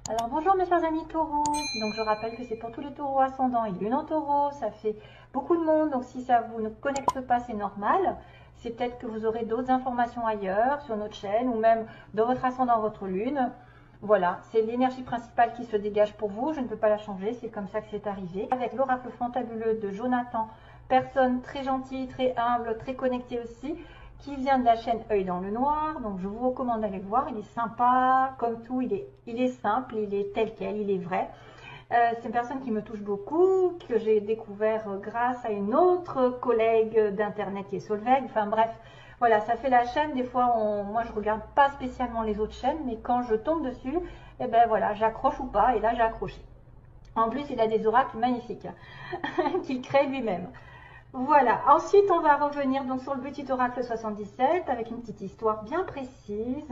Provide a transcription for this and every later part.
Alors bonjour mes chers amis taureaux, donc je rappelle que c'est pour tous les taureaux ascendants et lune en taureau, ça fait beaucoup de monde, donc si ça vous ne connecte pas c'est normal, c'est peut-être que vous aurez d'autres informations ailleurs sur notre chaîne ou même dans votre ascendant, votre lune. Voilà, c'est l'énergie principale qui se dégage pour vous, je ne peux pas la changer, c'est comme ça que c'est arrivé. Avec l'oracle fantabuleux de Jonathan, personne très gentille, très humble, très connectée aussi, qui vient de la chaîne Œil dans le Noir, donc je vous recommande d'aller le voir, il est sympa, comme tout, il est simple, il est tel quel, il est vrai. C'est une personne qui me touche beaucoup, que j'ai découvert grâce à une autre collègue d'internet qui est Solveig, enfin bref, voilà, ça fait la chaîne, des fois, moi je regarde pas spécialement les autres chaînes, mais quand je tombe dessus, et ben voilà, j'accroche ou pas, et là j'ai accroché. En plus, il a des oracles magnifiques qu'il crée lui-même. Voilà, ensuite on va revenir donc sur le petit oracle 77 avec une petite histoire bien précise.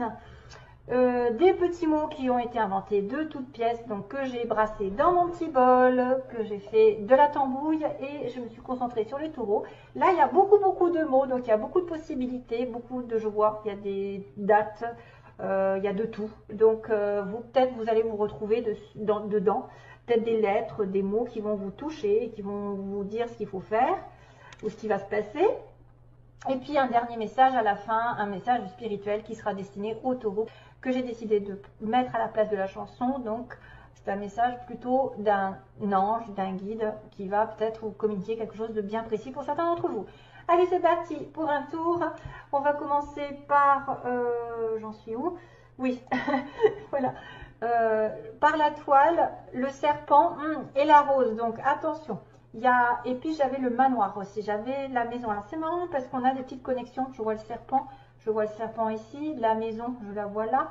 Des petits mots qui ont été inventés de toutes pièces, donc que j'ai brassé dans mon petit bol, que j'ai fait de la tambouille et je me suis concentrée sur les taureaux. Là il y a beaucoup de mots, donc il y a beaucoup de possibilités, beaucoup de joie, il y a des dates, il y a de tout. Donc vous peut-être vous allez vous retrouver dedans, peut-être des lettres, des mots qui vont vous toucher, qui vont vous dire ce qu'il faut faire ou ce qui va se passer. Et puis un dernier message à la fin, un message spirituel qui sera destiné aux taureaux que j'ai décidé de mettre à la place de la chanson. Donc c'est un message plutôt d'un ange, d'un guide qui va peut-être vous communiquer quelque chose de bien précis pour certains d'entre vous. Allez, c'est parti pour un tour. On va commencer par... j'en suis où? Oui, voilà. Par la toile, le serpent et la rose. Donc attention. Et puis j'avais le manoir aussi, j'avais la maison. Alors c'est marrant parce qu'on a des petites connexions. Je vois le serpent ici, la maison, je la vois là.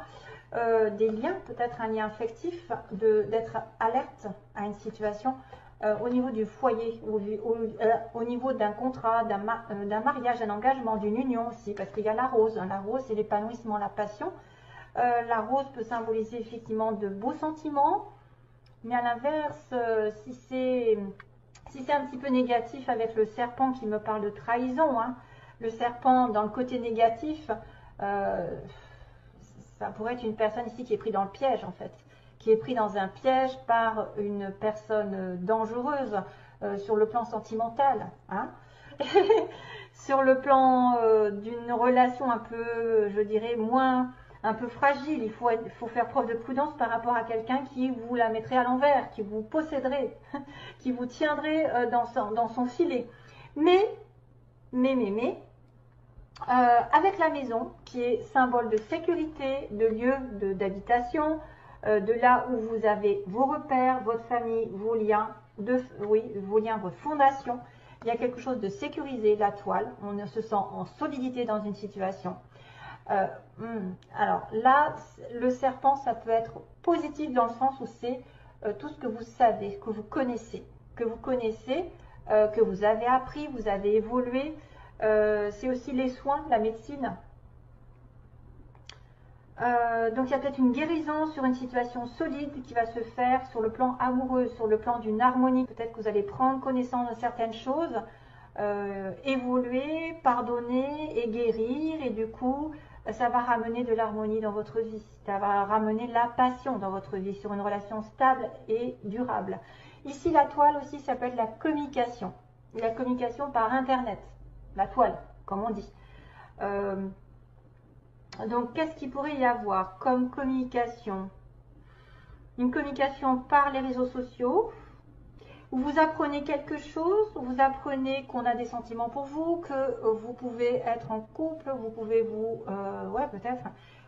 Des liens, peut-être un lien affectif, d'être alerte à une situation au niveau du foyer, au niveau d'un contrat, d'un mariage, d'un engagement, d'une union aussi, parce qu'il y a la rose. La rose, c'est l'épanouissement, la passion. La rose peut symboliser effectivement de beaux sentiments, mais à l'inverse, si c'est un petit peu négatif avec le serpent qui me parle de trahison, hein, le serpent dans le côté négatif, ça pourrait être une personne ici qui est prise dans le piège en fait, qui est pris dans un piège par une personne dangereuse sur le plan sentimental, hein. Sur le plan d'une relation un peu, je dirais, un peu fragile, il faut faire preuve de prudence par rapport à quelqu'un qui vous la mettrait à l'envers, qui vous posséderait, qui vous tiendrait dans son filet. Mais, avec la maison, qui est symbole de sécurité, de lieu d'habitation, de là où vous avez vos repères, votre famille, vos liens, votre fondation, il y a quelque chose de sécurisé, la toile, on se sent en solidité dans une situation. Alors là, le serpent, ça peut être positif dans le sens où c'est tout ce que vous savez, que vous connaissez, que vous avez appris, vous avez évolué. C'est aussi les soins, la médecine. Donc il y a peut-être une guérison sur une situation solide qui va se faire sur le plan amoureux, sur le plan d'une harmonie. Peut-être que vous allez prendre connaissance de certaines choses, évoluer, pardonner et guérir, et du coup ça va ramener de l'harmonie dans votre vie, ça va ramener la passion dans votre vie sur une relation stable et durable. Ici la toile aussi, ça peut être la communication par internet, la toile comme on dit. Donc qu'est-ce qu'il pourrait y avoir comme communication? Une communication par les réseaux sociaux, où vous apprenez quelque chose, où vous apprenez qu'on a des sentiments pour vous, que vous pouvez être en couple, vous pouvez ouais peut-être,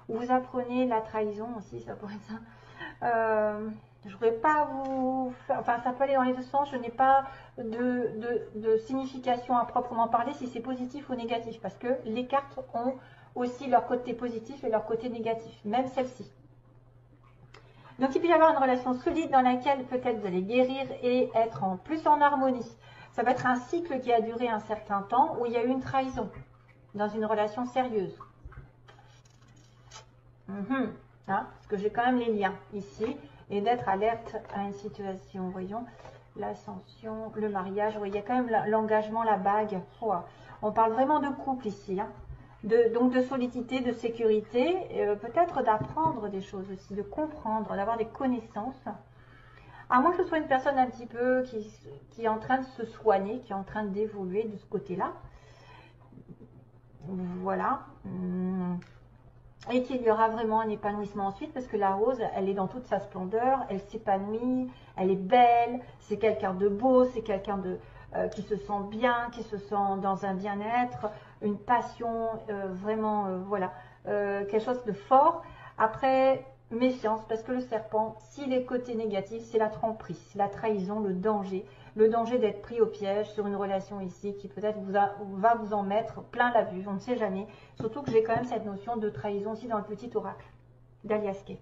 où vous apprenez la trahison aussi, ça pourrait être ça. Je ne voudrais pas vous faire, enfin ça peut aller dans les deux sens, je n'ai pas de signification à proprement parler si c'est positif ou négatif, parce que les cartes ont aussi leur côté positif et leur côté négatif, même celle-ci. Donc il peut y avoir une relation solide dans laquelle peut-être vous allez guérir et être plus en harmonie. Ça peut être un cycle qui a duré un certain temps où il y a eu une trahison dans une relation sérieuse. Hein, parce que j'ai quand même les liens ici et d'être alerte à une situation. Voyons, l'ascension, le mariage, il y a quand même l'engagement, la bague. Oh, on parle vraiment de couple ici. Hein. donc de solidité, de sécurité, peut-être d'apprendre des choses aussi, de comprendre, d'avoir des connaissances. À moins que ce soit une personne un petit peu qui est en train de se soigner, qui est en train d'évoluer de ce côté-là. Voilà. Et qu'il y aura vraiment un épanouissement ensuite, parce que la rose, elle est dans toute sa splendeur, elle s'épanouit, elle est belle, c'est quelqu'un de beau, c'est quelqu'un qui se sent bien, qui se sent dans un bien-être, une passion, vraiment, voilà, quelque chose de fort. Après, méfiance, parce que le serpent, s'il est côté négatif, c'est la tromperie, c'est la trahison, le danger d'être pris au piège sur une relation ici qui peut-être va vous en mettre plein la vue, on ne sait jamais. Surtout que j'ai quand même cette notion de trahison aussi dans le petit oracle d'Aliaske.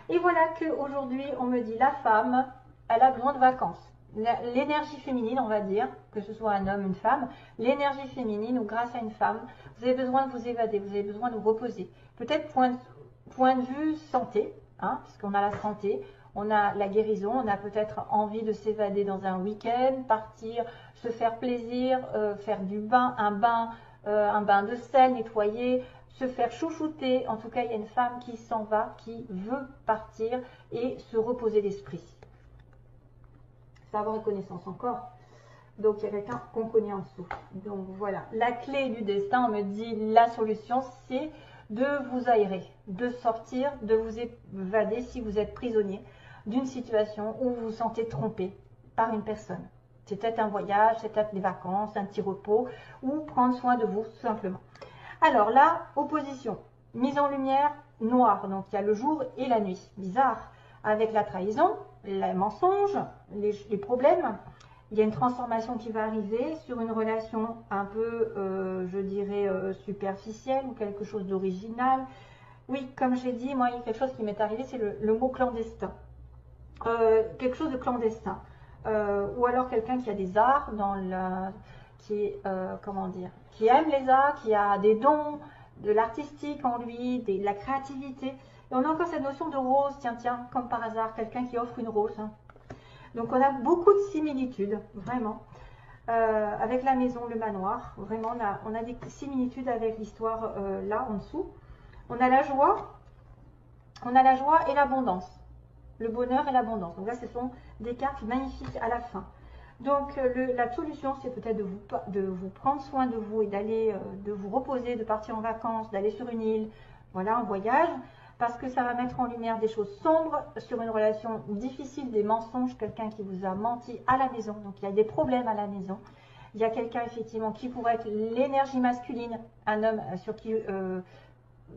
Et voilà qu'aujourd'hui, on me dit la femme, elle a besoin de vacances. L'énergie féminine, on va dire, que ce soit un homme, une femme, l'énergie féminine ou grâce à une femme, vous avez besoin de vous évader, vous avez besoin de vous reposer. Peut-être point de vue santé, hein, puisqu'on a la santé, on a la guérison, on a peut-être envie de s'évader dans un week-end, partir, se faire plaisir, faire du bain, un bain de sel, nettoyer, se faire chouchouter. En tout cas, il y a une femme qui s'en va, qui veut partir et se reposer l'esprit. Savoir et connaissance encore. Donc, il y a quelqu'un qu'on connaît en dessous. Donc, voilà. La clé du destin, on me dit, la solution, c'est de vous aérer, de sortir, de vous évader si vous êtes prisonnier d'une situation où vous vous sentez trompé par une personne. C'est peut-être un voyage, c'est peut-être des vacances, un petit repos, ou prendre soin de vous, tout simplement. Alors là, opposition, mise en lumière, noir. Donc, il y a le jour et la nuit. Bizarre. Avec la trahison, les mensonges, les problèmes. Il y a une transformation qui va arriver sur une relation un peu, je dirais, superficielle ou quelque chose d'original. Oui, comme j'ai dit, moi, il y a quelque chose qui m'est arrivé, c'est le mot clandestin. Quelque chose de clandestin. Ou alors quelqu'un qui a des arts, comment dire, qui aime les arts, qui a des dons, de l'artistique en lui, de la créativité. Et on a encore cette notion de rose, tiens, comme par hasard, quelqu'un qui offre une rose. Hein. Donc on a beaucoup de similitudes, vraiment, avec la maison, le manoir. Vraiment, on a des similitudes avec l'histoire là, en dessous. On a la joie et l'abondance. Le bonheur et l'abondance. Donc là, ce sont des cartes magnifiques à la fin. Donc la solution, c'est peut-être de vous prendre soin de vous et d'aller, de vous reposer, de partir en vacances, d'aller sur une île, voilà, en voyage. Parce que ça va mettre en lumière des choses sombres sur une relation difficile, des mensonges, quelqu'un qui vous a menti à la maison. Donc il y a des problèmes à la maison. Il y a quelqu'un effectivement qui pourrait être l'énergie masculine, un homme sur qui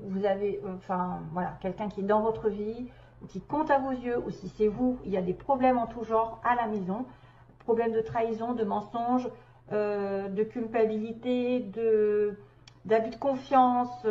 vous avez, voilà, quelqu'un qui est dans votre vie, qui compte à vos yeux, ou si c'est vous, il y a des problèmes en tout genre à la maison. Problèmes de trahison, de mensonges, de culpabilité, d'abus de confiance.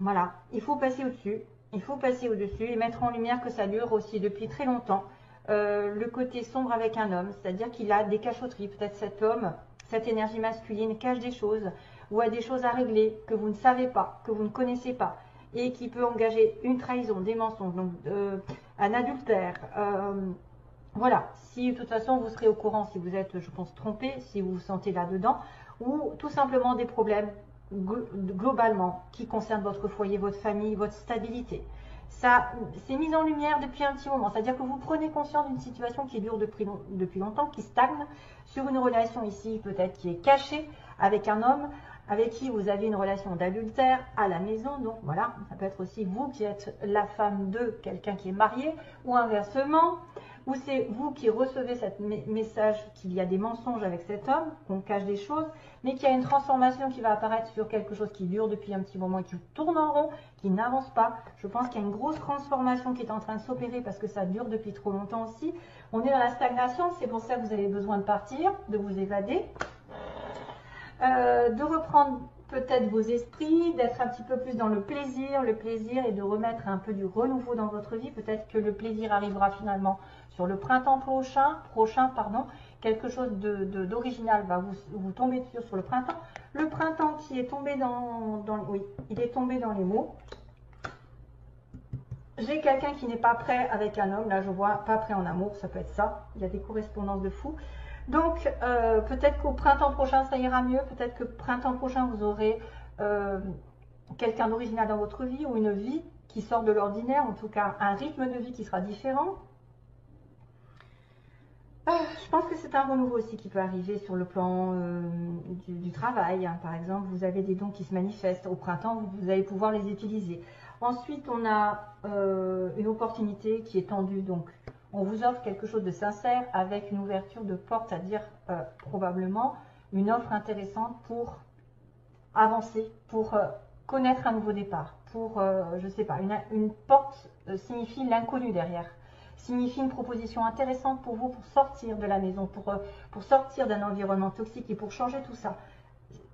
Voilà, il faut passer au-dessus, il faut passer au-dessus et mettre en lumière que ça dure aussi depuis très longtemps. Le côté sombre avec un homme, c'est-à-dire qu'il a des cachotteries. Peut-être cet homme, cette énergie masculine cache des choses ou a des choses à régler que vous ne savez pas, que vous ne connaissez pas et qui peut engager une trahison, des mensonges, donc un adultère. Voilà, si de toute façon vous serez au courant si vous êtes, je pense, trompé, si vous vous sentez là-dedans, ou tout simplement des problèmes globalement qui concernent votre foyer, votre famille, votre stabilité. Ça, c'est mis en lumière depuis un petit moment, c'est-à-dire que vous prenez conscience d'une situation qui dure depuis longtemps, qui stagne, sur une relation ici peut-être qui est cachée avec un homme, avec qui vous avez une relation d'adultère à la maison. Donc voilà, ça peut être aussi vous qui êtes la femme de quelqu'un qui est marié, ou inversement, ou c'est vous qui recevez ce message qu'il y a des mensonges avec cet homme, qu'on cache des choses, mais qu'il y a une transformation qui va apparaître sur quelque chose qui dure depuis un petit moment et qui tourne en rond, qui n'avance pas. Je pense qu'il y a une grosse transformation qui est en train de s'opérer parce que ça dure depuis trop longtemps aussi. On est dans la stagnation, c'est pour ça que vous avez besoin de partir, de vous évader, de reprendre peut-être vos esprits, d'être un petit peu plus dans le plaisir et de remettre un peu du renouveau dans votre vie. Peut-être que le plaisir arrivera finalement sur le printemps prochain, quelque chose d'original va vous tomber dessus sur le printemps. Le printemps qui est tombé oui, il est tombé dans les mots. J'ai quelqu'un qui n'est pas prêt avec un homme, là je vois pas prêt en amour, ça peut être ça, il y a des correspondances de fou. Donc, peut-être qu'au printemps prochain, ça ira mieux. Peut-être que printemps prochain, vous aurez quelqu'un d'original dans votre vie ou une vie qui sort de l'ordinaire, en tout cas un rythme de vie qui sera différent. Je pense que c'est un renouveau aussi qui peut arriver sur le plan du travail. Hein. Par exemple, vous avez des dons qui se manifestent. Au printemps, vous allez pouvoir les utiliser. Ensuite, on a une opportunité qui est tendue. Donc, on vous offre quelque chose de sincère avec une ouverture de porte, c'est-à-dire probablement une offre intéressante pour avancer, pour connaître un nouveau départ. Pour, je ne sais pas, une porte signifie l'inconnu derrière. Signifie une proposition intéressante pour vous pour sortir de la maison, pour sortir d'un environnement toxique et pour changer tout ça.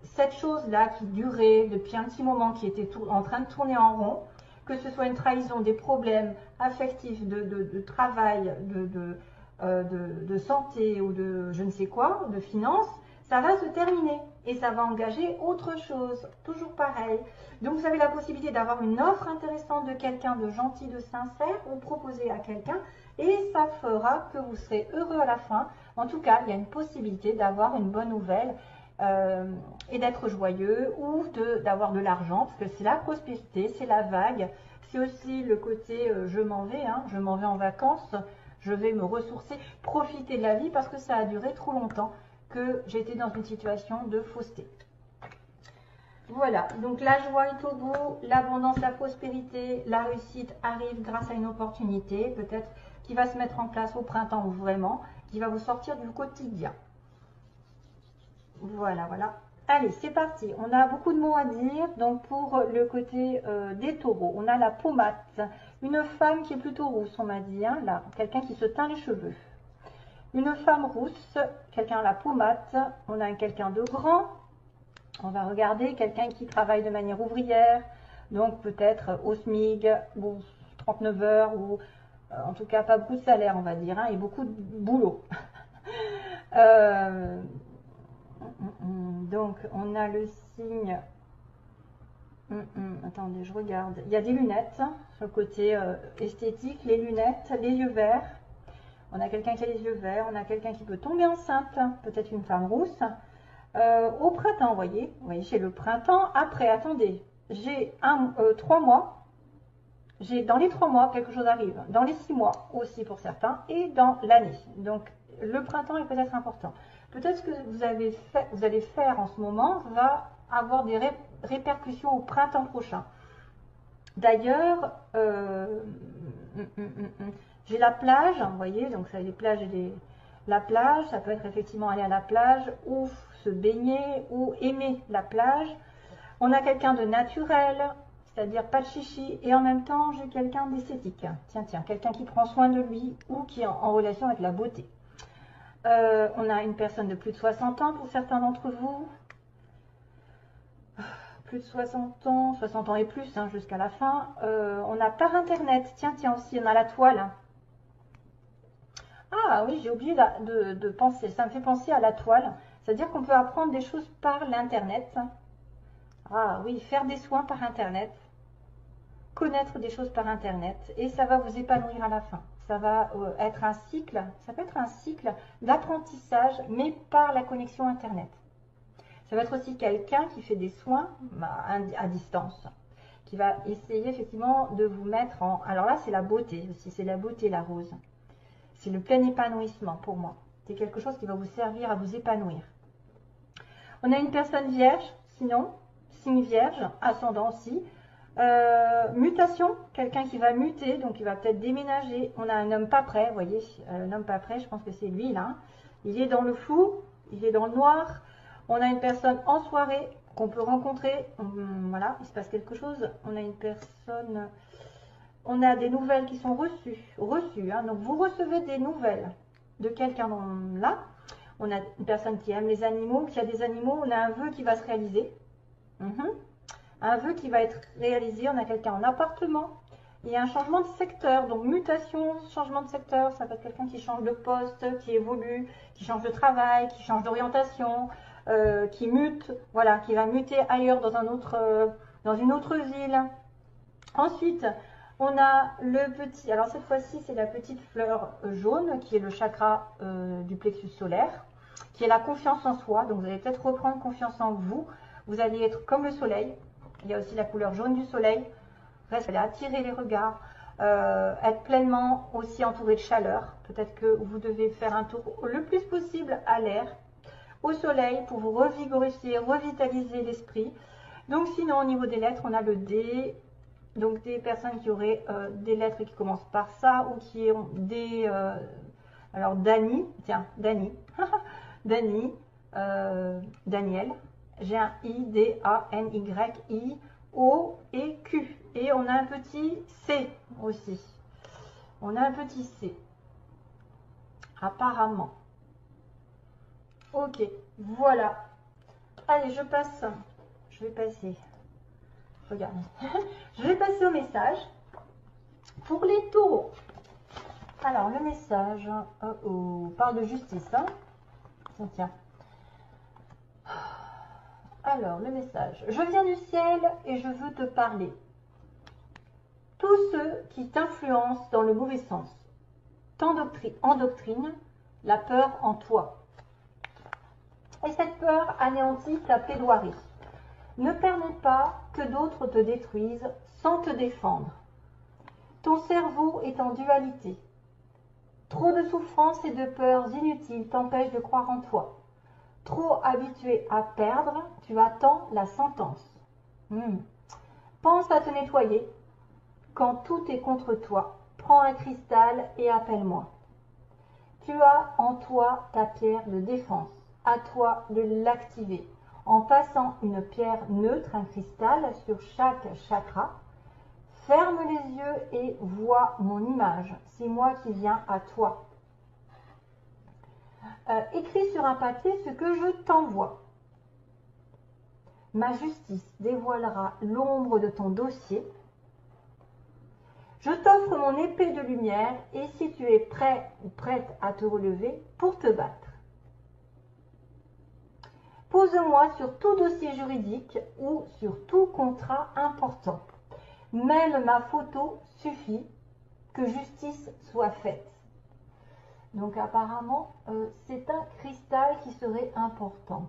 Cette chose-là qui durait depuis un petit moment, qui était en train de tourner en rond, que ce soit une trahison, des problèmes affectifs, de travail, de santé ou de je ne sais quoi, de finances, ça va se terminer et ça va engager autre chose, toujours pareil. Donc vous avez la possibilité d'avoir une offre intéressante de quelqu'un de gentil, de sincère, ou proposer à quelqu'un et ça fera que vous serez heureux à la fin. En tout cas, il y a une possibilité d'avoir une bonne nouvelle et d'être joyeux ou d'avoir de l'argent parce que c'est la prospérité, c'est la vague. C'est aussi le côté je m'en vais, hein, je m'en vais en vacances, je vais me ressourcer, profiter de la vie parce que ça a duré trop longtemps que j'étais dans une situation de fausseté. Voilà, donc la joie est au bout, l'abondance, la prospérité, la réussite arrive grâce à une opportunité, peut-être qui va se mettre en place au printemps ou vraiment, qui va vous sortir du quotidien. Voilà, voilà. Allez, c'est parti. On a beaucoup de mots à dire. Donc, pour le côté des taureaux, on a la pommade. Une femme qui est plutôt rousse, on m'a dit. Hein, là, quelqu'un qui se teint les cheveux. Une femme rousse, quelqu'un à la pommade. On a quelqu'un de grand. On va regarder quelqu'un qui travaille de manière ouvrière. Donc, peut-être au SMIG, ou 39 heures, ou en tout cas, pas beaucoup de salaire, on va dire, hein, et beaucoup de boulot. Donc, on a le signe. Attendez, je regarde. Il y a des lunettes sur le côté esthétique, les lunettes, les yeux verts. On a quelqu'un qui a les yeux verts, on a quelqu'un qui peut tomber enceinte, peut-être une femme rousse. Au printemps, vous voyez, j'ai le printemps. Après, attendez, j'ai 3 mois. Dans les 3 mois, quelque chose arrive. Dans les 6 mois aussi pour certains et dans l'année. Donc, le printemps est peut-être important. Peut-être que vous allez faire en ce moment va avoir des répercussions au printemps prochain. D'ailleurs, j'ai la plage, vous voyez, donc ça, les plages et la plage, ça peut être effectivement aller à la plage ou se baigner ou aimer la plage. On a quelqu'un de naturel, c'est-à-dire pas de chichi, et en même temps, j'ai quelqu'un d'esthétique. Tiens, quelqu'un qui prend soin de lui ou qui est en relation avec la beauté. On a une personne de plus de 60 ans pour certains d'entre vous. Plus de 60 ans et plus, hein, jusqu'à la fin. On a par internet, tiens aussi, on a la toile. Ah oui, j'ai oublié de penser, ça me fait penser à la toile. C'est-à-dire qu'on peut apprendre des choses par l'internet. Ah oui, faire des soins par internet. Connaître des choses par internet. Et ça va vous épanouir à la fin. Ça va être un cycle, ça peut être un cycle d'apprentissage, mais par la connexion internet. Ça va être aussi quelqu'un qui fait des soins à distance, qui va essayer effectivement de vous mettre en... Alors là, c'est la beauté aussi, c'est la beauté, la rose. C'est le plein épanouissement pour moi. C'est quelque chose qui va vous servir à vous épanouir. On a une personne vierge, sinon, signe vierge, ascendant aussi. Mutation, quelqu'un qui va muter, donc il va peut-être déménager. On a un homme pas prêt, vous voyez, un homme pas prêt, je pense que c'est lui là. Il est dans le flou, il est dans le noir. On a une personne en soirée qu'on peut rencontrer. Voilà, il se passe quelque chose. On a une personne, on a des nouvelles qui sont reçues. Hein, donc vous recevez des nouvelles de quelqu'un là. On a une personne qui aime les animaux, qui a des animaux. On a un vœu qui va se réaliser. Un vœu qui va être réalisé, on a quelqu'un en appartement, il y a un changement de secteur, donc mutation, changement de secteur, ça peut être quelqu'un qui change de poste, qui évolue, qui change de travail, qui change d'orientation, qui mute, voilà, qui va muter ailleurs dans une autre ville. Ensuite, on a le alors cette fois-ci c'est la petite fleur jaune qui est le chakra du plexus solaire. qui est la confiance en soi. Donc vous allez peut-être reprendre confiance en vous. Vous allez être comme le soleil. Il y a aussi la couleur jaune du soleil. Restez là, attirer les regards. Être pleinement aussi entouré de chaleur. Peut-être que vous devez faire un tour le plus possible à l'air, au soleil, pour vous revigoriser, revitaliser l'esprit. Donc sinon, au niveau des lettres, on a le D. Donc des personnes qui auraient des lettres qui commencent par ça, ou qui ont des... alors Dani, tiens, Dani, Dani, Daniel. J'ai un I, D, A, N, Y, I, O et Q. Et on a un petit C aussi. On a un petit C. Apparemment. Ok, voilà. Allez, je passe. Je vais passer. Regardez. Je vais passer au message pour les taureaux. Alors, le message, parle de justice. Hein. Tiens. Alors, le message. Je viens du ciel et je veux te parler. Tous ceux qui t'influencent dans le mauvais sens endoctrinent la peur en toi. Et cette peur anéantit ta plaidoirie. Ne permets pas que d'autres te détruisent sans te défendre. Ton cerveau est en dualité. Trop de souffrances et de peurs inutiles t'empêchent de croire en toi. Trop habitué à perdre, tu attends la sentence. Pense à te nettoyer. Quand tout est contre toi, prends un cristal et appelle-moi. Tu as en toi ta pierre de défense. À toi de l'activer. En passant une pierre neutre, un cristal, sur chaque chakra, ferme les yeux et vois mon image. C'est moi qui viens à toi. Écris sur un papier ce que je t'envoie. Ma justice dévoilera l'ombre de ton dossier. Je t'offre mon épée de lumière et si tu es prêt ou prête à te relever pour te battre. Pose-moi sur tout dossier juridique ou sur tout contrat important. Même ma photo suffit, que justice soit faite. Donc apparemment, c'est un cristal qui serait important.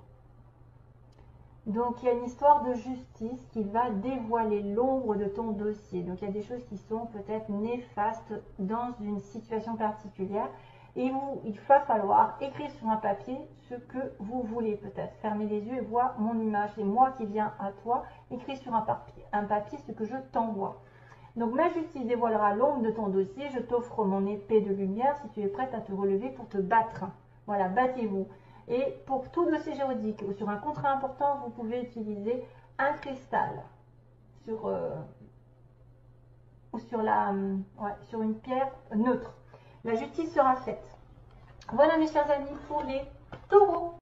Donc il y a une histoire de justice qui va dévoiler l'ombre de ton dossier. Donc il y a des choses qui sont peut-être néfastes dans une situation particulière. Et il va falloir écrire sur un papier ce que vous voulez peut-être. Fermez les yeux et vois mon image. C'est moi qui viens à toi. Écris sur un papier ce que je t'envoie. Donc ma justice dévoilera l'ombre de ton dossier. Je t'offre mon épée de lumière si tu es prête à te relever pour te battre. Voilà, battez-vous. Et pour tout dossier juridique ou sur un contrat important, vous pouvez utiliser un cristal ou sur une pierre neutre. La justice sera faite. Voilà mes chers amis pour les taureaux.